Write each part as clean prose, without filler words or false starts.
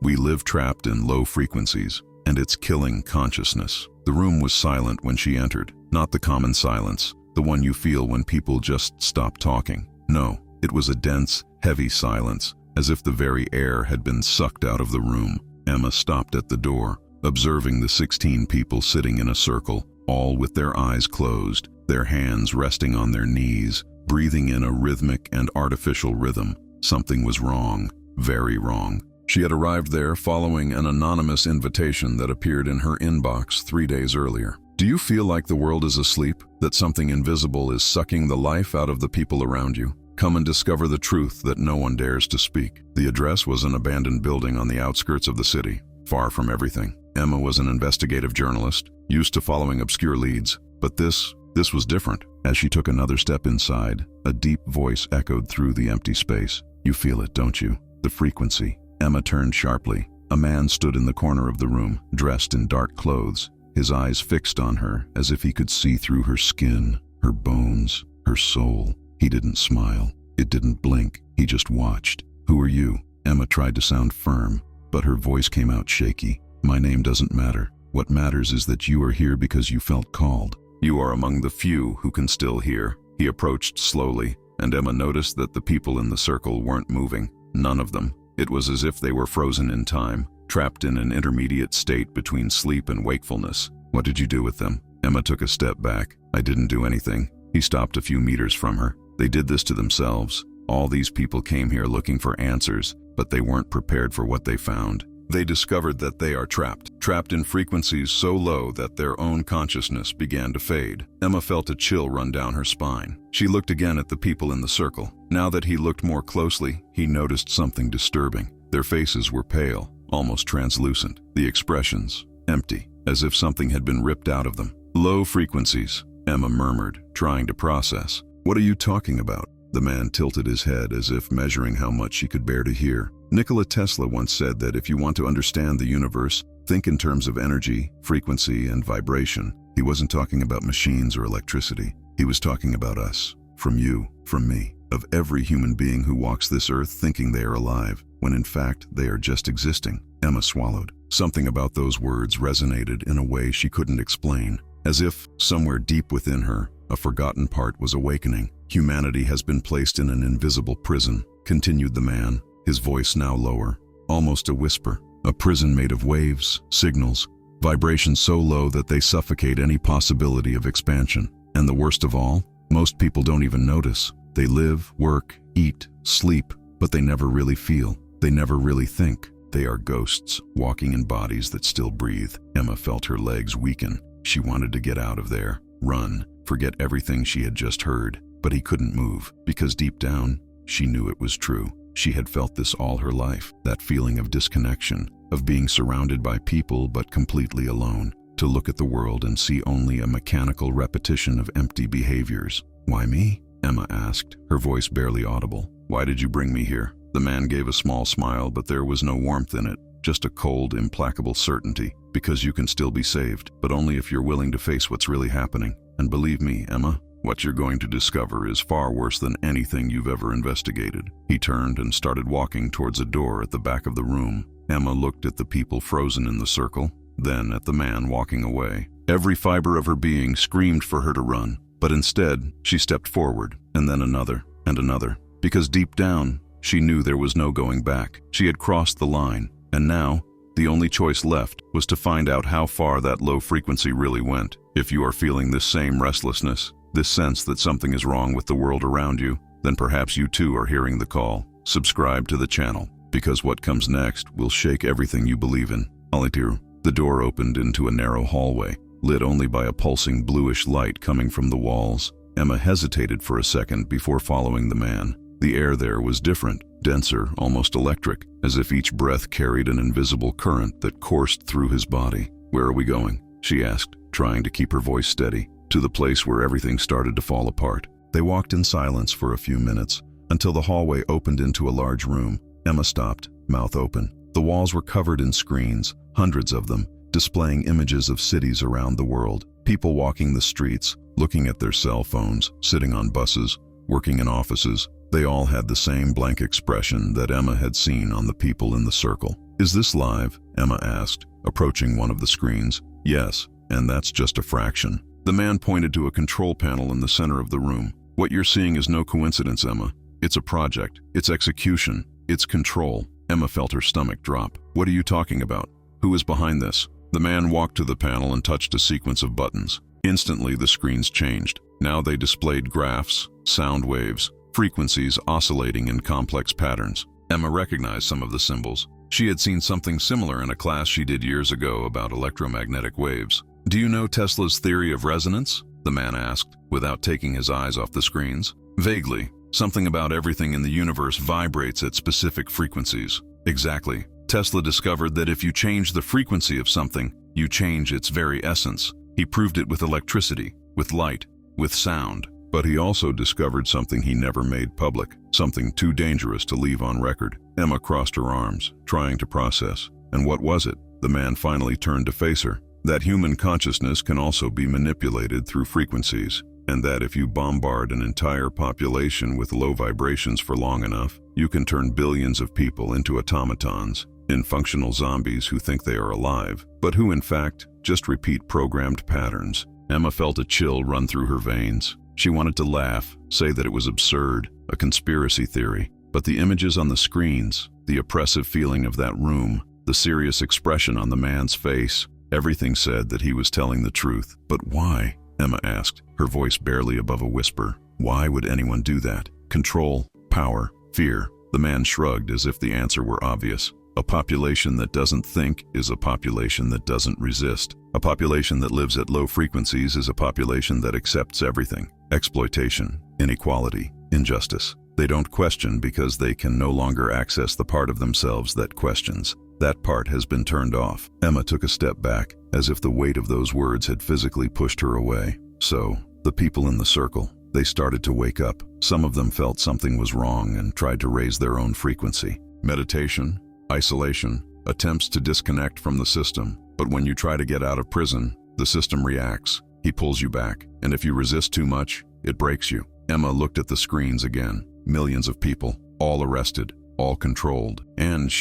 We live trapped in low frequencies, and it's killing consciousness. The room was silent when she entered, not the common silence, the one you feel when people just stop talking. No, it was a dense, heavy silence, as if the very air had been sucked out of the room. Emma stopped at the door, observing the 16 people sitting in a circle, all with their eyes closed, their hands resting on their knees, breathing in a rhythmic and artificial rhythm. Something was wrong, very wrong. She had arrived there following an anonymous invitation that appeared in her inbox 3 days earlier. Do you feel like the world is asleep, that something invisible is sucking the life out of the people around you? Come and discover the truth that no one dares to speak. The address was an abandoned building on the outskirts of the city, far from everything. Emma was an investigative journalist, used to following obscure leads, but this was different. As she took another step inside, a deep voice echoed through the empty space. You feel it, don't you? The frequency. Emma turned sharply. A man stood in the corner of the room, dressed in dark clothes, his eyes fixed on her as if he could see through her skin, her bones, her soul. He didn't smile. It didn't blink. He just watched. Who are you? Emma tried to sound firm, but her voice came out shaky. My name doesn't matter. What matters is that you are here because you felt called. You are among the few who can still hear. He approached slowly, and Emma noticed that the people in the circle weren't moving. None of them. It was as if they were frozen in time, trapped in an intermediate state between sleep and wakefulness. What did you do with them? Emma took a step back. I didn't do anything. He stopped a few meters from her. They did this to themselves. All these people came here looking for answers, but they weren't prepared for what they found. They discovered that they are trapped in frequencies so low that their own consciousness began to fade. Emma felt a chill run down her spine. She looked again at the people in the circle. Now that he looked more closely, he noticed something disturbing. Their faces were pale, almost translucent. The expressions, empty, as if something had been ripped out of them. Low frequencies, Emma murmured, trying to process. What are you talking about? The man tilted his head as if measuring how much she could bear to hear. Nikola Tesla once said that if you want to understand the universe, think in terms of energy, frequency, and vibration. He wasn't talking about machines or electricity. He was talking about us, from you, from me, of every human being who walks this earth thinking they are alive, when in fact they are just existing. Emma swallowed. Something about those words resonated in a way she couldn't explain, as if, somewhere deep within her, a forgotten part was awakening. Humanity has been placed in an invisible prison, continued the man, his voice now lower, almost a whisper. A prison made of waves, signals, vibrations so low that they suffocate any possibility of expansion. And the worst of all, most people don't even notice. They live, work, eat, sleep, but they never really feel. They never really think. They are ghosts, walking in bodies that still breathe. Emma felt her legs weaken. She wanted to get out of there, run, forget everything she had just heard. But he couldn't move, because deep down, she knew it was true. She had felt this all her life, that feeling of disconnection, of being surrounded by people but completely alone, to look at the world and see only a mechanical repetition of empty behaviors. Why me? Emma asked, her voice barely audible. Why did you bring me here? The man gave a small smile, but there was no warmth in it, just a cold, implacable certainty. Because you can still be saved, but only if you're willing to face what's really happening. And believe me, Emma, what you're going to discover is far worse than anything you've ever investigated. He turned and started walking towards a door at the back of the room. Emma looked at the people frozen in the circle, then at the man walking away. Every fiber of her being screamed for her to run, but instead, she stepped forward, and then another, and another. Because deep down, she knew there was no going back. She had crossed the line, and now, the only choice left was to find out how far that low frequency really went. If you are feeling this same restlessness, this sense that something is wrong with the world around you, then perhaps you too are hearing the call. Subscribe to the channel, because what comes next will shake everything you believe in. Alitiru. The door opened into a narrow hallway, lit only by a pulsing bluish light coming from the walls. Emma hesitated for a second before following the man. The air there was different, denser, almost electric, as if each breath carried an invisible current that coursed through his body. Where are we going? She asked, trying to keep her voice steady. To the place where everything started to fall apart. They walked in silence for a few minutes, until the hallway opened into a large room. Emma stopped, mouth open. The walls were covered in screens, hundreds of them, displaying images of cities around the world. People walking the streets, looking at their cell phones, sitting on buses, working in offices. They all had the same blank expression that Emma had seen on the people in the circle. Is this live? Emma asked, approaching one of the screens. Yes, and that's just a fraction. The man pointed to a control panel in the center of the room. What you're seeing is no coincidence, Emma. It's a project. It's execution. It's control. Emma felt her stomach drop. What are you talking about? Who is behind this? The man walked to the panel and touched a sequence of buttons. Instantly, the screens changed. Now they displayed graphs, sound waves, frequencies oscillating in complex patterns. Emma recognized some of the symbols. She had seen something similar in a class she did years ago about electromagnetic waves. Do you know Tesla's theory of resonance? The man asked, without taking his eyes off the screens. Vaguely. Something about everything in the universe vibrates at specific frequencies. Exactly. Tesla discovered that if you change the frequency of something, you change its very essence. He proved it with electricity, with light, with sound. But he also discovered something he never made public, something too dangerous to leave on record. Emma crossed her arms, trying to process. And what was it? The man finally turned to face her. That human consciousness can also be manipulated through frequencies, and that if you bombard an entire population with low vibrations for long enough, you can turn billions of people into automatons, functional zombies who think they are alive, but who in fact just repeat programmed patterns. Emma felt a chill run through her veins. She wanted to laugh, say that it was absurd, a conspiracy theory, but the images on the screens, the oppressive feeling of that room, the serious expression on the man's face, everything said that he was telling the truth. But why? Emma asked, her voice barely above a whisper. Why would anyone do that? Control, power, fear. The man shrugged as if the answer were obvious. A population that doesn't think is a population that doesn't resist. A population that lives at low frequencies is a population that accepts everything. Exploitation, inequality, injustice. They don't question because they can no longer access the part of themselves that questions. That part has been turned off. Emma took a step back, as if the weight of those words had physically pushed her away. So, the people in the circle, they started to wake up. Some of them felt something was wrong and tried to raise their own frequency. Meditation, isolation, attempts to disconnect from the system. But when you try to get out of prison, the system reacts. He pulls you back, and if you resist too much, it breaks you. Emma looked at the screens again. Millions of people, all arrested, all controlled. And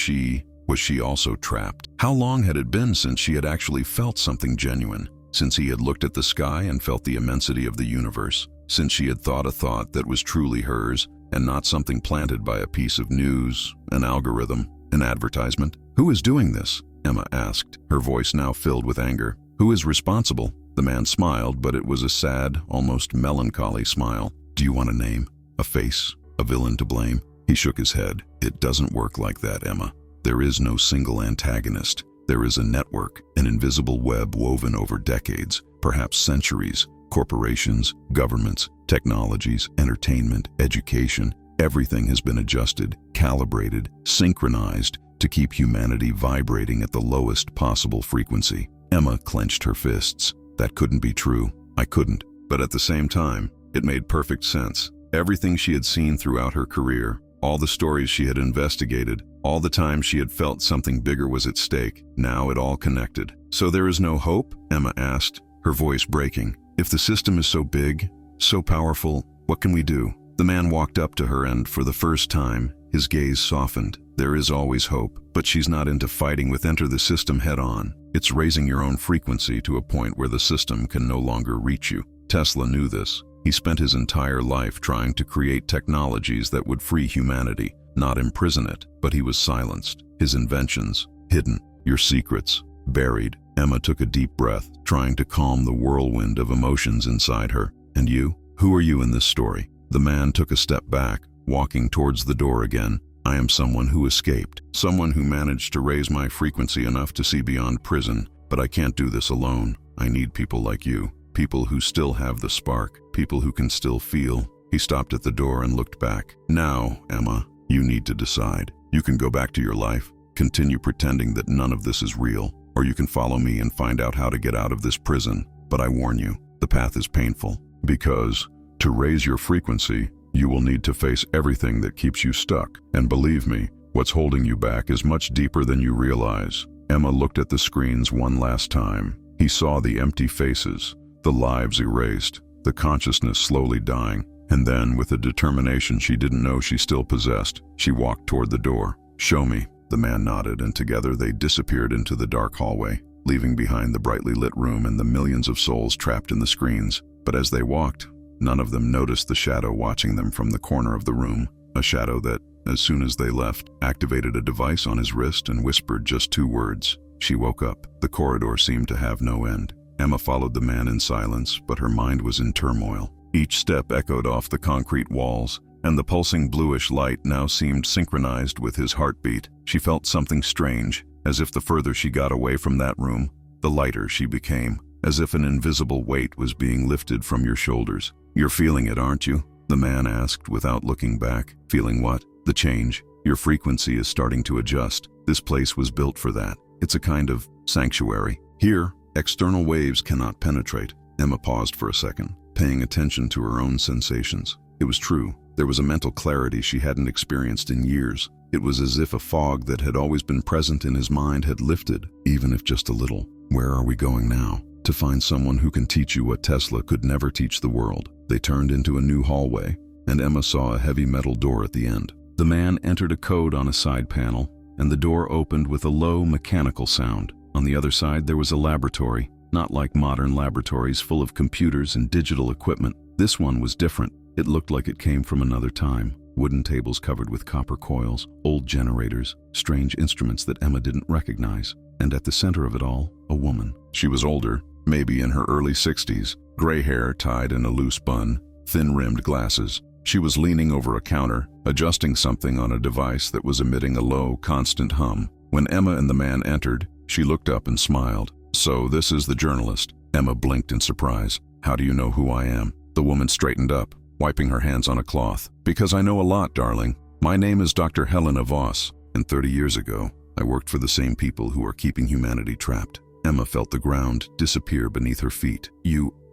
was she also trapped? How long had it been since she had actually felt something genuine? Since he had looked at the sky and felt the immensity of the universe? Since she had thought a thought that was truly hers, and not something planted by a piece of news, an algorithm, an advertisement? Who is doing this? Emma asked, her voice now filled with anger. Who is responsible? The man smiled, but it was a sad, almost melancholy smile. Do you want a name? A face? A villain to blame? He shook his head. It doesn't work like that, Emma. There is no single antagonist. There is a network, an invisible web woven over decades, perhaps centuries. Corporations, governments, technologies, entertainment, education, everything has been adjusted, calibrated, synchronized to keep humanity vibrating at the lowest possible frequency. Emma clenched her fists. That couldn't be true. I couldn't. But at the same time, it made perfect sense. Everything she had seen throughout her career, all the stories she had investigated, all the times she had felt something bigger was at stake, now it all connected. So there is no hope? Emma asked, her voice breaking. If the system is so big, so powerful, what can we do? The man walked up to her and, for the first time, his gaze softened. There is always hope, but she's not into fighting with enter the system head on. It's raising your own frequency to a point where the system can no longer reach you. Tesla knew this. He spent his entire life trying to create technologies that would free humanity, not imprison it, but he was silenced. His inventions, hidden. Your secrets, buried. Emma took a deep breath, trying to calm the whirlwind of emotions inside her. And you? Who are you in this story? The man took a step back, walking towards the door again. I am someone who escaped, someone who managed to raise my frequency enough to see beyond prison, but I can't do this alone. I need people like you, people who still have the spark, people who can still feel. He stopped at the door and looked back. Now, Emma, you need to decide. You can go back to your life, continue pretending that none of this is real, or you can follow me and find out how to get out of this prison. But I warn you, the path is painful, because to raise your frequency, you will need to face everything that keeps you stuck. And believe me, what's holding you back is much deeper than you realize. Emma looked at the screens one last time. He saw the empty faces, the lives erased, the consciousness slowly dying. And then, with a determination she didn't know she still possessed, she walked toward the door. Show me. The man nodded, and together they disappeared into the dark hallway, leaving behind the brightly lit room and the millions of souls trapped in the screens. But as they walked, none of them noticed the shadow watching them from the corner of the room, a shadow that, as soon as they left, activated a device on his wrist and whispered just 2 words. She woke up. The corridor seemed to have no end. Emma followed the man in silence, but her mind was in turmoil. Each step echoed off the concrete walls, and the pulsing bluish light now seemed synchronized with his heartbeat. She felt something strange, as if the further she got away from that room, the lighter she became, as if an invisible weight was being lifted from your shoulders. "You're feeling it, aren't you?" the man asked without looking back. "Feeling what?" "The change. Your frequency is starting to adjust. This place was built for that. It's a kind of sanctuary. Here, external waves cannot penetrate." Emma paused for a second, paying attention to her own sensations. It was true. There was a mental clarity she hadn't experienced in years. It was as if a fog that had always been present in his mind had lifted, even if just a little. "Where are we going now?" "To find someone who can teach you what Tesla could never teach the world." They turned into a new hallway, and Emma saw a heavy metal door at the end. The man entered a code on a side panel, and the door opened with a low mechanical sound. On the other side there was a laboratory, not like modern laboratories full of computers and digital equipment. This one was different. It looked like it came from another time. Wooden tables covered with copper coils, old generators, strange instruments that Emma didn't recognize. And at the center of it all, a woman. She was older, maybe in her early 60s, gray hair tied in a loose bun, thin-rimmed glasses. She was leaning over a counter, adjusting something on a device that was emitting a low, constant hum. When Emma and the man entered, she looked up and smiled. "So this is the journalist." Emma blinked in surprise. "How do you know who I am?" The woman straightened up, wiping her hands on a cloth. "Because I know a lot, darling. My name is Dr. Helena Voss, and 30 years ago, I worked for the same people who are keeping humanity trapped." Emma felt the ground disappear beneath her feet.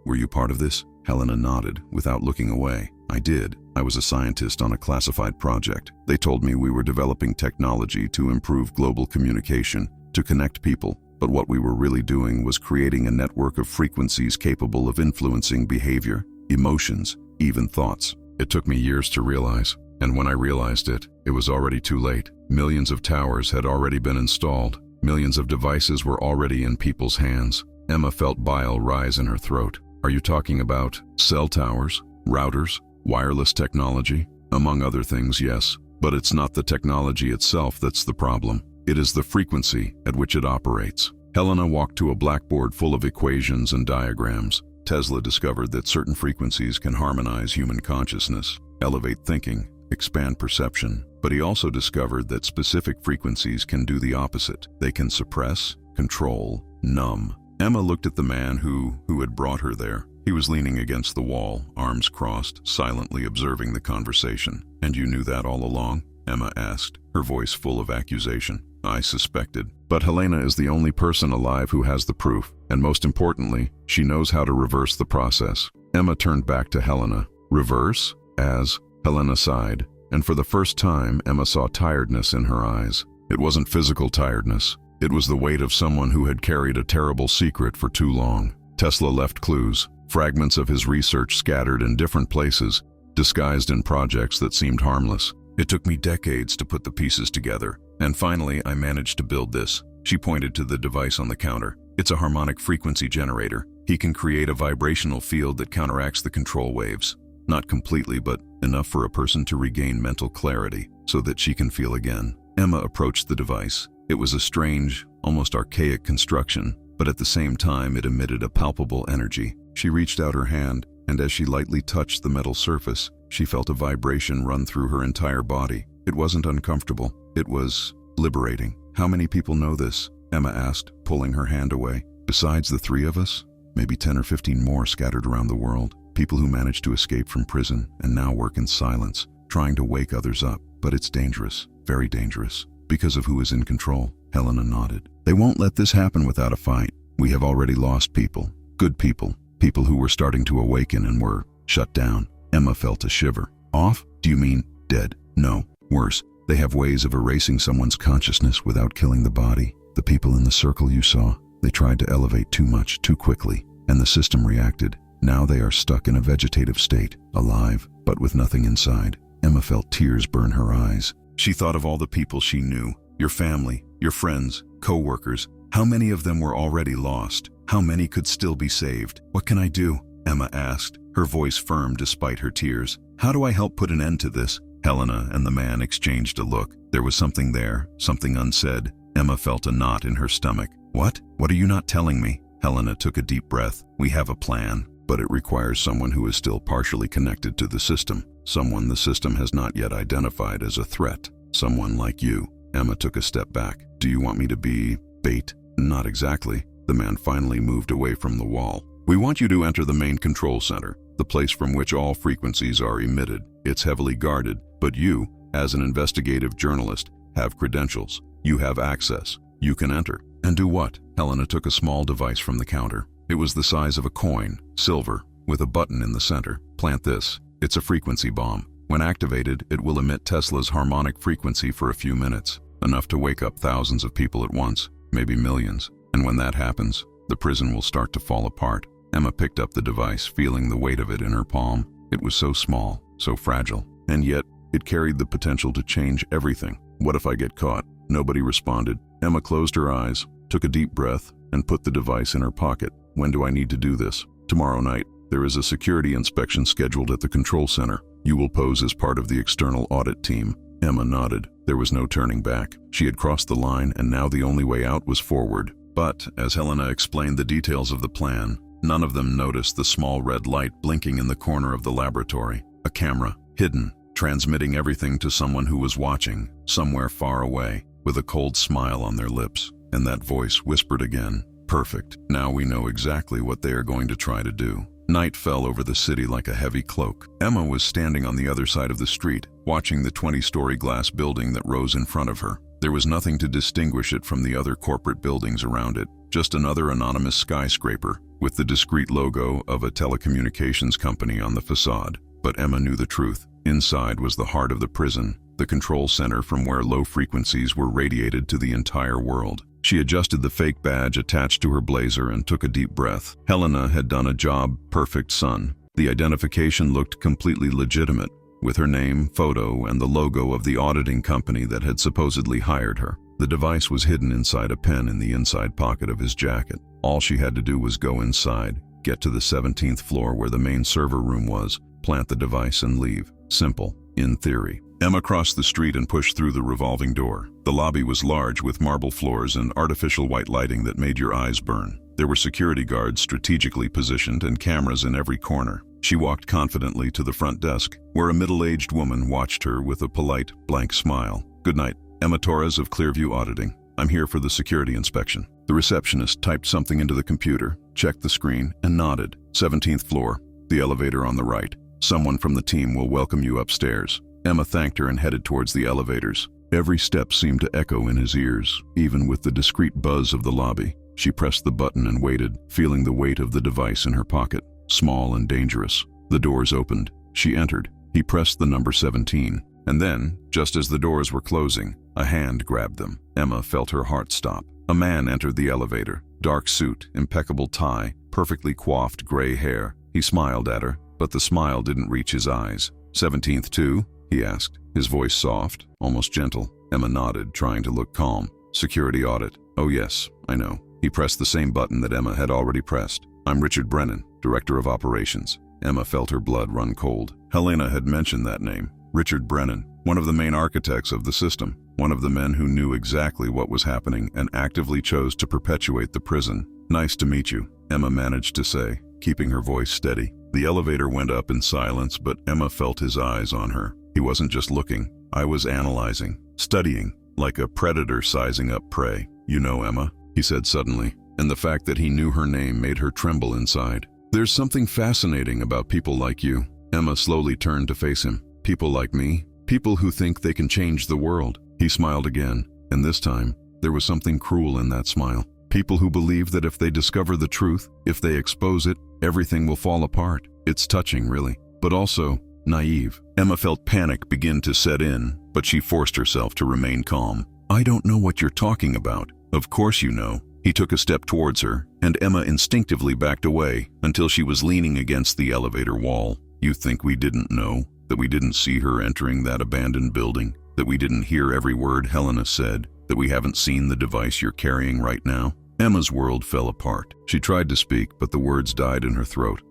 Were you part of this?" Helena nodded, without looking away. "I did. I was a scientist on a classified project. They told me we were developing technology to improve global communication, to connect people. But what we were really doing was creating a network of frequencies capable of influencing behavior, emotions, even thoughts. It took me years to realize, and when I realized it, it was already too late. Millions of towers had already been installed. Millions of devices were already in people's hands." Emma felt bile rise in her throat. "Are you talking about cell towers, routers, wireless technology?" "Among other things, yes. But it's not the technology itself that's the problem. It is the frequency at which it operates." Helena walked to a blackboard full of equations and diagrams. Tesla discovered that certain frequencies can harmonize human consciousness, elevate thinking, expand perception. But he also discovered that specific frequencies can do the opposite. They can suppress, control, numb. Emma looked at the man who had brought her there. He was leaning against the wall, arms crossed, silently observing the conversation. "And you knew that all along?" Emma asked, her voice full of accusation. "I suspected. But Helena is the only person alive who has the proof, and most importantly, she knows how to reverse the process." Emma turned back to Helena. "Reverse?" As Helena sighed, and for the first time Emma saw tiredness in her eyes. It wasn't physical tiredness. It was the weight of someone who had carried a terrible secret for too long. Tesla left clues, fragments of his research scattered in different places, disguised in projects that seemed harmless. "It took me decades to put the pieces together, and finally I managed to build this." She pointed to the device on the counter. "It's a harmonic frequency generator. He can create a vibrational field that counteracts the control waves. Not completely, but enough for a person to regain mental clarity, so that she can feel again." Emma approached the device. It was a strange, almost archaic construction, but at the same time it emitted a palpable energy. She reached out her hand, and as she lightly touched the metal surface, she felt a vibration run through her entire body. It wasn't uncomfortable. It was liberating. "How many people know this?" Emma asked, pulling her hand away. "Besides the 3 of us, maybe 10 or 15 more scattered around the world. People who managed to escape from prison and now work in silence, trying to wake others up. But it's dangerous, very dangerous, because of who is in control." Helena nodded. "They won't let this happen without a fight. We have already lost people, good people, people who were starting to awaken and were shut down." Emma felt a shiver. "Off? Do you mean dead?" "No, worse. They have ways of erasing someone's consciousness without killing the body. The people in the circle you saw, they tried to elevate too much, too quickly, and the system reacted. Now they are stuck in a vegetative state, alive, but with nothing inside." Emma felt tears burn her eyes. She thought of all the people she knew, Your family, your friends, co-workers. How many of them were already lost? How many could still be saved? What can I do? Emma asked, her voice firm despite her tears. How do I help put an end to this? Helena and the man exchanged a look. There was something there, something unsaid. Emma felt a knot in her stomach. What? What are you not telling me? Helena took a deep breath. We have a plan, but it requires someone who is still partially connected to the system. Someone the system has not yet identified as a threat. Someone like you. Emma took a step back. Do you want me to be bait? Not exactly. The man finally moved away from the wall. We want you to enter the main control center, the place from which all frequencies are emitted. It's heavily guarded, but you, as an investigative journalist, have credentials. You have access. You can enter. And do what? Helena took a small device from the counter. It was the size of a coin, silver, with a button in the center. Plant this. It's a frequency bomb. When activated, it will emit Tesla's harmonic frequency for a few minutes, enough to wake up thousands of people at once, maybe millions. And when that happens, the prison will start to fall apart. Emma picked up the device, feeling the weight of it in her palm. It was so small, so fragile, and yet it carried the potential to change everything. What if I get caught? Nobody responded. Emma closed her eyes, took a deep breath, and put the device in her pocket. When do I need to do this? Tomorrow night. There is a security inspection scheduled at the control center. You will pose as part of the external audit team. Emma nodded. There was no turning back. She had crossed the line, and now the only way out was forward. But, as Helena explained the details of the plan, none of them noticed the small red light blinking in the corner of the laboratory. A camera, hidden, transmitting everything to someone who was watching, somewhere far away, with a cold smile on their lips. And that voice whispered again, "Perfect. Now we know exactly what they are going to try to do." Night fell over the city like a heavy cloak. Emma was standing on the other side of the street, watching the 20-story glass building that rose in front of her. There was nothing to distinguish it from the other corporate buildings around it, just another anonymous skyscraper with the discreet logo of a telecommunications company on the facade. But Emma knew the truth. Inside was the heart of the prison, the control center from where low frequencies were radiated to the entire world. She adjusted the fake badge attached to her blazer and took a deep breath. Helena had done a job, perfect son. The identification looked completely legitimate, with her name, photo, and the logo of the auditing company that had supposedly hired her. The device was hidden inside a pen in the inside pocket of his jacket. All she had to do was go inside, get to the 17th floor where the main server room was, plant the device and leave. Simple, in theory. Emma crossed the street and pushed through the revolving door. The lobby was large with marble floors and artificial white lighting that made your eyes burn. There were security guards strategically positioned and cameras in every corner. She walked confidently to the front desk, where a middle-aged woman watched her with a polite, blank smile. "Good night. Emma Torres of Clearview Auditing. I'm here for the security inspection." The receptionist typed something into the computer, checked the screen, and nodded. 17th floor. The elevator on the right. Someone from the team will welcome you upstairs. Emma thanked her and headed towards the elevators. Every step seemed to echo in his ears, even with the discreet buzz of the lobby. She pressed the button and waited, feeling the weight of the device in her pocket. Small and dangerous. The doors opened. She entered. He pressed the number 17. And then, just as the doors were closing, a hand grabbed them. Emma felt her heart stop. A man entered the elevator. Dark suit, impeccable tie, perfectly coiffed gray hair. He smiled at her, but the smile didn't reach his eyes. 17th too? He asked, his voice soft, almost gentle. Emma nodded, trying to look calm. Security audit. Oh yes, I know. He pressed the same button that Emma had already pressed. I'm Richard Brennan, Director of Operations. Emma felt her blood run cold. Helena had mentioned that name. Richard Brennan, one of the main architects of the system. One of the men who knew exactly what was happening and actively chose to perpetuate the prison. Nice to meet you, Emma managed to say, keeping her voice steady. The elevator went up in silence, but Emma felt his eyes on her. He wasn't just looking. I was analyzing, studying, like a predator sizing up prey. You know, Emma, he said suddenly, and the fact that he knew her name made her tremble inside. There's something fascinating about people like you. Emma slowly turned to face him. People like me? People who think they can change the world. He smiled again, and this time, there was something cruel in that smile. People who believe that if they discover the truth, if they expose it, everything will fall apart. It's touching, really, but also naive. Emma felt panic begin to set in, but she forced herself to remain calm. I don't know what you're talking about. Of course you know. He took a step towards her, and Emma instinctively backed away until she was leaning against the elevator wall. You think we didn't know? That we didn't see her entering that abandoned building? That we didn't hear every word Helena said? That we haven't seen the device you're carrying right now? Emma's world fell apart. She tried to speak, but the words died in her throat.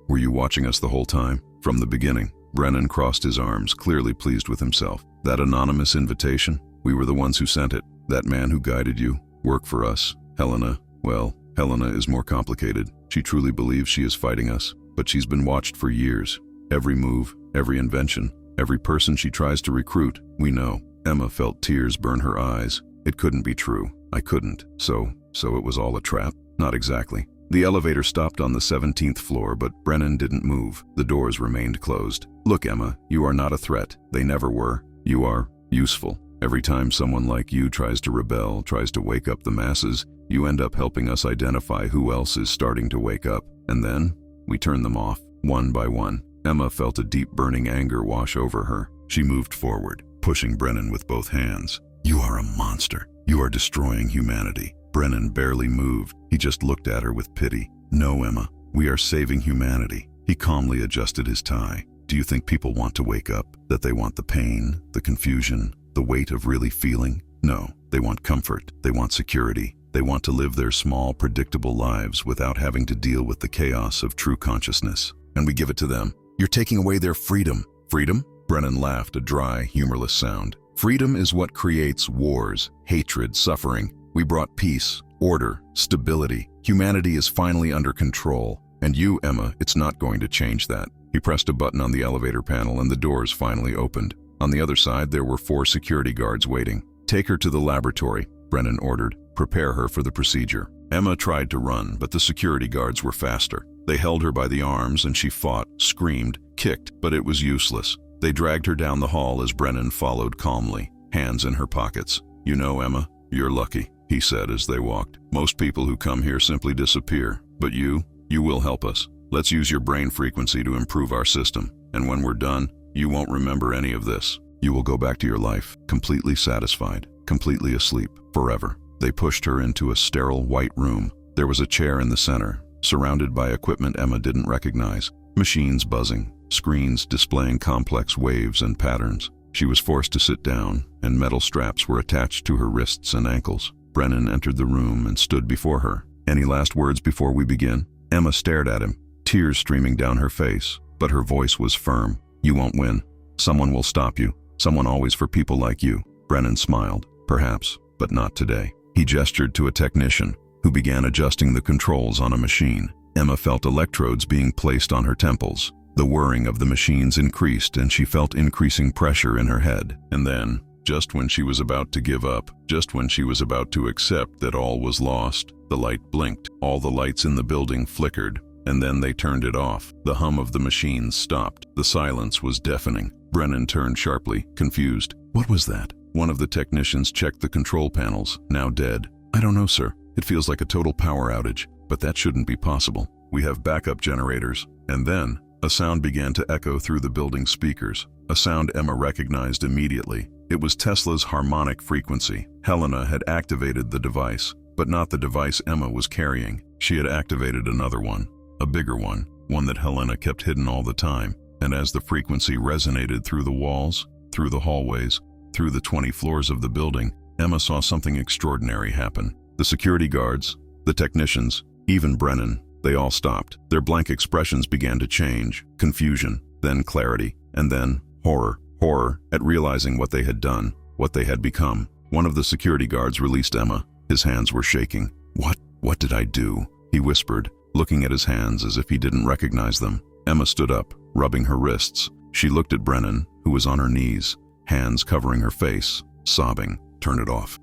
Were you watching us the whole time? From the beginning. Brennan crossed his arms, clearly pleased with himself. That anonymous invitation? We were the ones who sent it. That man who guided you? Work for us. Helena? Well, Helena is more complicated. She truly believes she is fighting us, but she's been watched for years. Every move, every invention, every person she tries to recruit, we know. Emma felt tears burn her eyes. It couldn't be true. I couldn't. So it was all a trap? Not exactly. The elevator stopped on the 17th floor, but Brennan didn't move. The doors remained closed. Look, Emma, you are not a threat. They never were. You are useful. Every time someone like you tries to rebel, tries to wake up the masses, you end up helping us identify who else is starting to wake up. And then, we turn them off, one by one. Emma felt a deep burning anger wash over her. She moved forward, pushing Brennan with both hands. You are a monster. You are destroying humanity. Brennan barely moved. He just looked at her with pity. No, Emma, we are saving humanity. He calmly adjusted his tie. Do you think people want to wake up? That they want the pain, the confusion, the weight of really feeling? No, they want comfort. They want security. They want to live their small, predictable lives without having to deal with the chaos of true consciousness. And we give it to them. You're taking away their freedom. Freedom? Brennan laughed, a dry, humorless sound. Freedom is what creates wars, hatred, suffering. We brought peace, order, stability. Humanity is finally under control. And you, Emma, it's not going to change that. He pressed a button on the elevator panel and the doors finally opened. On the other side, there were 4 security guards waiting. Take her to the laboratory, Brennan ordered. Prepare her for the procedure. Emma tried to run, but the security guards were faster. They held her by the arms and she fought, screamed, kicked, but it was useless. They dragged her down the hall as Brennan followed calmly, hands in her pockets. You know, Emma, you're lucky, he said as they walked. Most people who come here simply disappear, but you will help us. Let's use your brain frequency to improve our system, and when we're done, you won't remember any of this. You will go back to your life, completely satisfied, completely asleep, forever. They pushed her into a sterile white room. There was a chair in the center, surrounded by equipment Emma didn't recognize. Machines buzzing, screens displaying complex waves and patterns. She was forced to sit down, and metal straps were attached to her wrists and ankles. Brennan entered the room and stood before her. Any last words before we begin? Emma stared at him, tears streaming down her face, but her voice was firm. You won't win. Someone will stop you. Someone always for people like you. Brennan smiled. Perhaps, but not today. He gestured to a technician, who began adjusting the controls on a machine. Emma felt electrodes being placed on her temples. The whirring of the machines increased and she felt increasing pressure in her head. And then, just when she was about to give up, just when she was about to accept that all was lost, the light blinked. All the lights in the building flickered, and then they turned it off. The hum of the machines stopped. The silence was deafening. Brennan turned sharply, confused. What was that? One of the technicians checked the control panels, now dead. I don't know, sir. It feels like a total power outage, but that shouldn't be possible. We have backup generators. And then, a sound began to echo through the building's speakers, a sound Emma recognized immediately. It was Tesla's harmonic frequency. Helena had activated the device, but not the device Emma was carrying. She had activated another one, a bigger one that Helena kept hidden all the time. And as the frequency resonated through the walls, through the hallways, through the 20 floors of the building, Emma saw something extraordinary happen. The security guards, the technicians, even Brennan, they all stopped. Their blank expressions began to change, confusion, then clarity, and then horror. Horror at realizing what they had done, what they had become. One of the security guards released Emma. His hands were shaking. What did I do? He whispered, looking at his hands as if he didn't recognize them. Emma stood up, rubbing her wrists. She looked at Brennan, who was on her knees, hands covering her face, sobbing. Turn it off,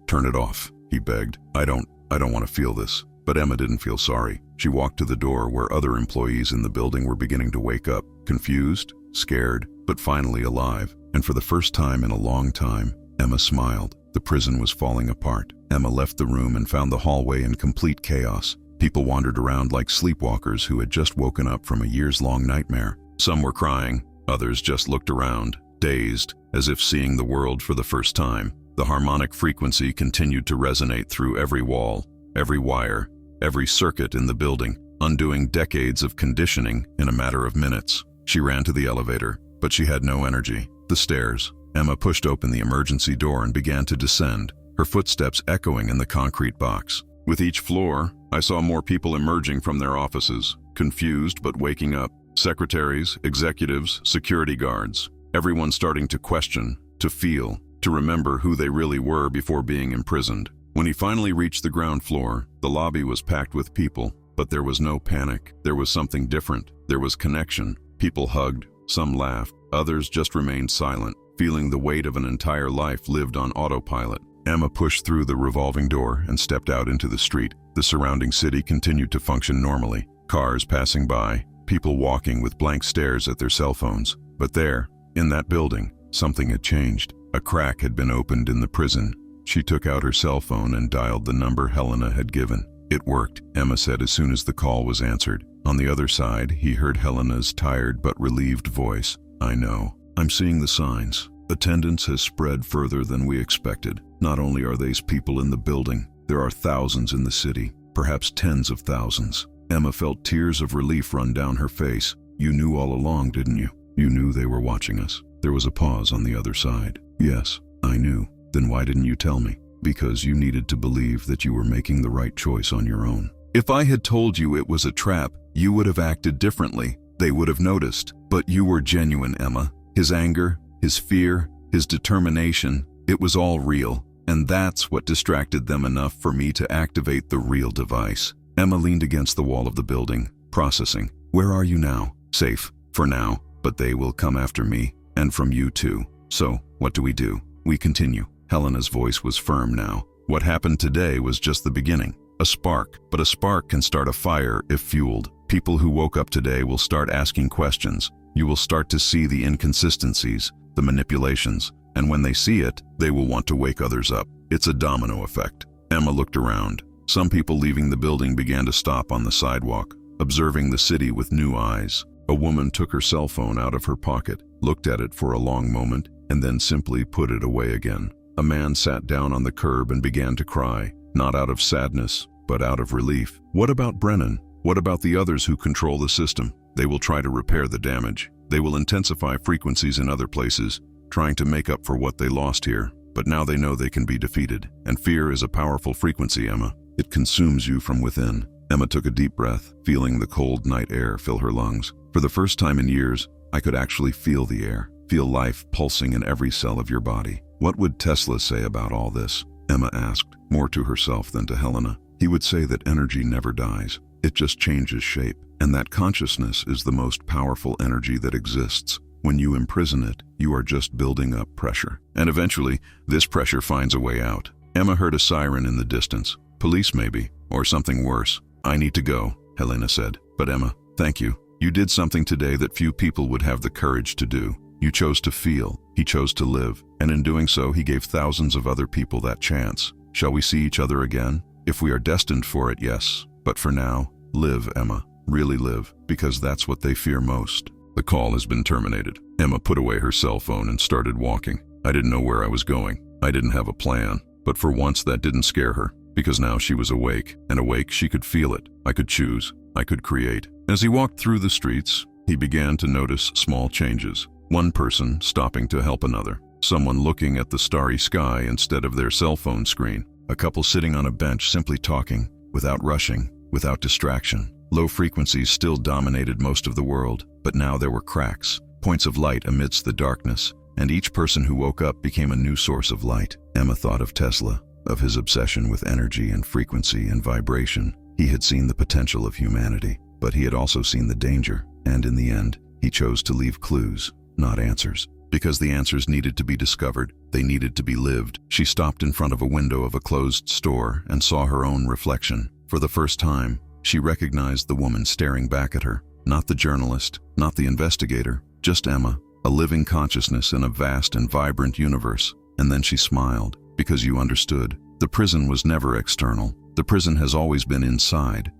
he begged. I don't want to feel this. But Emma didn't feel sorry. She walked to the door where other employees in the building were beginning to wake up, confused, scared, but finally alive. And for the first time in a long time, Emma smiled. The prison was falling apart. Emma left the room and found the hallway in complete chaos. People wandered around like sleepwalkers who had just woken up from a years-long nightmare. Some were crying, others just looked around, dazed, as if seeing the world for the first time. The harmonic frequency continued to resonate through every wall, every wire, every circuit in the building, undoing decades of conditioning in a matter of minutes. She ran to the elevator, but she had no energy. The stairs. Emma pushed open the emergency door and began to descend, her footsteps echoing in the concrete box. With each floor, I saw more people emerging from their offices, confused but waking up. Secretaries, executives, security guards. Everyone starting to question, to feel, to remember who they really were before being imprisoned. When he finally reached the ground floor, the lobby was packed with people, but there was no panic. There was something different. There was connection. People hugged, some laughed, others just remained silent, feeling the weight of an entire life lived on autopilot. Emma pushed through the revolving door and stepped out into the street. The surrounding city continued to function normally. Cars passing by, people walking with blank stares at their cell phones. But there, in that building, something had changed. A crack had been opened in the prison. She took out her cell phone and dialed the number Helena had given. It worked, Emma said as soon as the call was answered. On the other side, he heard Helena's tired but relieved voice. I know. I'm seeing the signs. Attendance has spread further than we expected. Not only are these people in the building, there are thousands in the city, perhaps tens of thousands. Emma felt tears of relief run down her face. You knew all along, didn't you? You knew they were watching us. There was a pause on the other side. Yes, I knew. Then why didn't you tell me? Because you needed to believe that you were making the right choice on your own. If I had told you it was a trap, you would have acted differently. They would have noticed. But you were genuine, Emma. His anger, his fear, his determination, it was all real. And that's what distracted them enough for me to activate the real device. Emma leaned against the wall of the building, processing. Where are you now? Safe, for now, but they will come after me, and from you too. So, what do? We continue. Helena's voice was firm now. What happened today was just the beginning. A spark, but a spark can start a fire if fueled. People who woke up today will start asking questions. You will start to see the inconsistencies, the manipulations, and when they see it, they will want to wake others up. It's a domino effect. Emma looked around. Some people leaving the building began to stop on the sidewalk, observing the city with new eyes. A woman took her cell phone out of her pocket, looked at it for a long moment, and then simply put it away again. A man sat down on the curb and began to cry, not out of sadness, but out of relief. What about Brennan? What about the others who control the system? They will try to repair the damage. They will intensify frequencies in other places, trying to make up for what they lost here. But now they know they can be defeated. And fear is a powerful frequency, Emma. It consumes you from within. Emma took a deep breath, feeling the cold night air fill her lungs. For the first time in years, I could actually feel the air, feel life pulsing in every cell of your body. What would Tesla say about all this? Emma asked, more to herself than to Helena. He would say that energy never dies. It just changes shape. And that consciousness is the most powerful energy that exists. When you imprison it, you are just building up pressure. And eventually, this pressure finds a way out. Emma heard a siren in the distance. Police maybe, or something worse. I need to go, Helena said. But Emma, thank you. You did something today that few people would have the courage to do. You chose to feel. He chose to live. And in doing so, he gave thousands of other people that chance. Shall we see each other again? If we are destined for it, yes. But for now, live, Emma. Really live, because that's what they fear most. The call has been terminated. Emma put away her cell phone and started walking. I didn't know where I was going. I didn't have a plan. But for once, that didn't scare her, because now she was awake. And awake, she could feel it. I could choose. I could create. As he walked through the streets, he began to notice small changes. One person stopping to help another. Someone looking at the starry sky instead of their cell phone screen. A couple sitting on a bench simply talking, without rushing, without distraction. Low frequencies still dominated most of the world, but now there were cracks, points of light amidst the darkness, and each person who woke up became a new source of light. Emma thought of Tesla, of his obsession with energy and frequency and vibration. He had seen the potential of humanity, but he had also seen the danger, and in the end, he chose to leave clues, not answers. Because the answers needed to be discovered, they needed to be lived. She stopped in front of a window of a closed store and saw her own reflection. For the first time, she recognized the woman staring back at her. Not the journalist, not the investigator, just Emma, a living consciousness in a vast and vibrant universe. And then she smiled, because you understood. The prison was never external. The prison has always been inside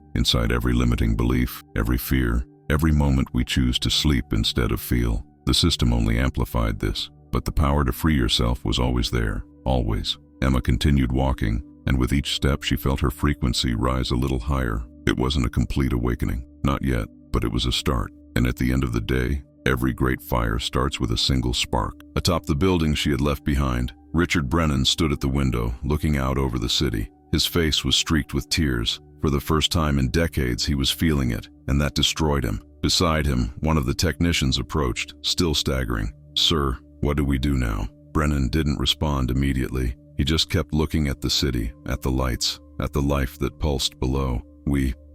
every limiting belief, every fear, every moment we choose to sleep instead of feel. The system only amplified this, but the power to free yourself was always there, always. Emma continued walking, and with each step she felt her frequency rise a little higher. It wasn't a complete awakening, not yet, but it was a start. And at the end of the day, every great fire starts with a single spark. Atop the building she had left behind, Richard Brennan stood at the window, looking out over the city. His face was streaked with tears. For the first time in decades, he was feeling it, and that destroyed him. Beside him, one of the technicians approached, still staggering. "Sir, what do we do now?" Brennan didn't respond immediately. He just kept looking at the city, at the lights, at the life that pulsed below.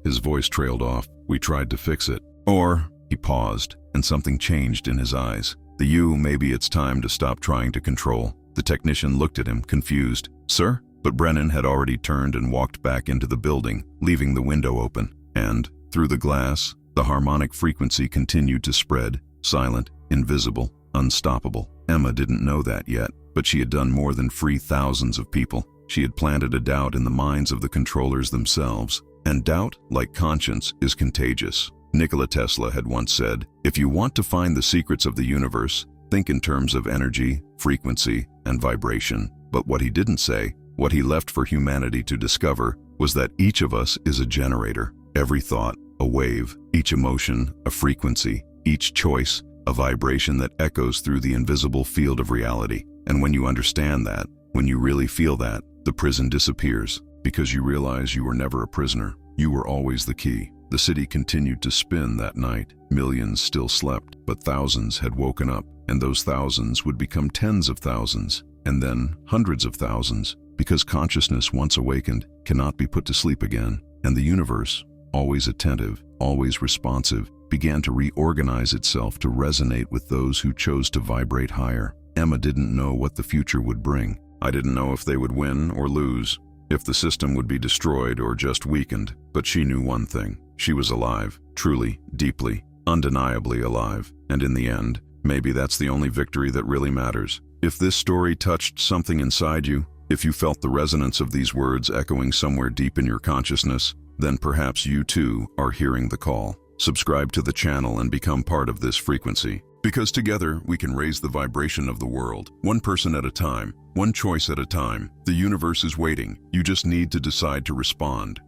His voice trailed off. "We tried to fix it." Or, he paused, and something changed in his eyes. Maybe it's time to stop trying to control." The technician looked at him, confused. "Sir?" But Brennan had already turned and walked back into the building, leaving the window open. And, through the glass, the harmonic frequency continued to spread, silent, invisible, unstoppable. Emma didn't know that yet, but she had done more than free thousands of people. She had planted a doubt in the minds of the controllers themselves. And doubt, like conscience, is contagious. Nikola Tesla had once said, "If you want to find the secrets of the universe, think in terms of energy, frequency, and vibration." But what he didn't say, what he left for humanity to discover, was that each of us is a generator. Every thought, a wave, each emotion, a frequency, each choice, a vibration that echoes through the invisible field of reality. And when you understand that, when you really feel that, the prison disappears, because you realize you were never a prisoner. You were always the key. The city continued to spin that night. Millions still slept, but thousands had woken up, and those thousands would become tens of thousands, and then hundreds of thousands, because consciousness once awakened cannot be put to sleep again. And the universe, always attentive, always responsive, began to reorganize itself to resonate with those who chose to vibrate higher. Emma didn't know what the future would bring. I didn't know if they would win or lose, if the system would be destroyed or just weakened, but she knew one thing. She was alive, truly, deeply, undeniably alive. And in the end, maybe that's the only victory that really matters. If this story touched something inside you, if you felt the resonance of these words echoing somewhere deep in your consciousness, then perhaps you too are hearing the call. Subscribe to the channel and become part of this frequency. Because together we can raise the vibration of the world, one person at a time, one choice at a time. The universe is waiting. You just need to decide to respond.